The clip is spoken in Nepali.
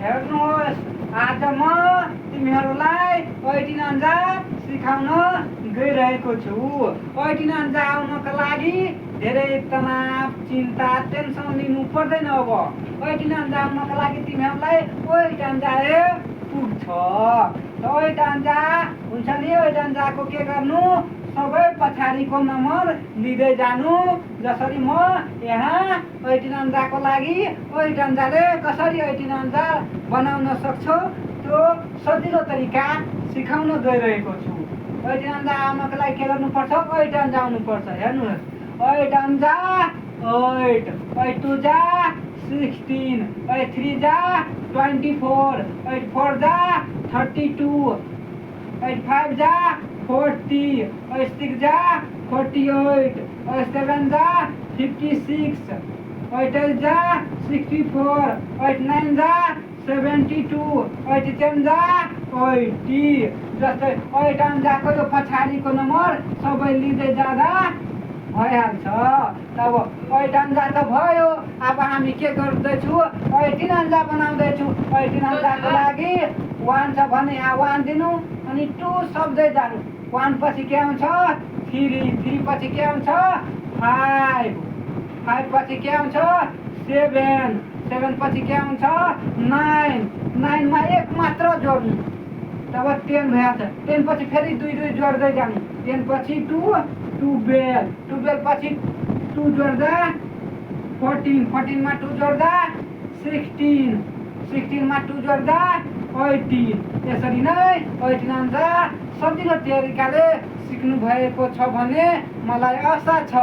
हेर्नुहोस्, आज म तिमीहरूलाई 18 अन्जा सिकाउन गइरहेको छु। 18 अन्जा आउनको लागि धेरै तनाव, चिन्ता, टेन्सन लिनु पर्दैन। अब 18 अन्जा आउनको लागि तिमीहरूलाई 8 अन्जा पुग्छ। 8 अन्जा हुन्छ नि, 8 अन्जाको के गर्नु, सबै पछाडिको नम्बर लिँदै जानु। जसरी म यहाँ 18 अन्जाको लागि 8 अन्जाले कसरी 18 अन्जा बनाउन सक्छौ त्यो सजिलो तरिका सिकाउन गइरहेको छु। 8 अन्जा आउनको लागि के गर्नुपर्छ, 8 अन्जा आउनुपर्छ। हेर्नुहोस्, 8 अन्जा 8, 8 2 जा 16, 8 3 जा 24, 8 4 जा 32, 8 5 जा 40, 8 6 जा 48, 8 7 जा 56, 8 8 जा 64, 8 9 जा 72, 8 10 जा 80। जस्तै 8 अन्जाको यो पछाडिको नम्बर सबै लिँदै जाँदा भइहाल्छ। अब 8 अन्जा त भयो। अब हामी के गर्दैछु, 18 अन्जा बनाउँदैछु। 18 अन्जाको लागि 1 छ भने यहाँ 1 दिनु अनि 2 सक्दै जानु। 1 पछि के आउँछ 3, 3 पछि के आउँछ 5, 5 पछि के आउँछ 7, 7 पछि के आउँछ 9, 9 मा 1 मात्र जोड्नु, तब 10 भइहाल्छ। 10 पछि फेरि 2 2 जोड्दै जानु। 10 पछि 2, 12, 12 पछि 2 जोड्दा 14, 14 मा 2 जोड्दा 16, 16 मा 2 जोड्दा 18। यसरी नै 18 अन्जा सजिलो तरिकाले सिक्नु भएको छ भन्ने मलाई आशा छ।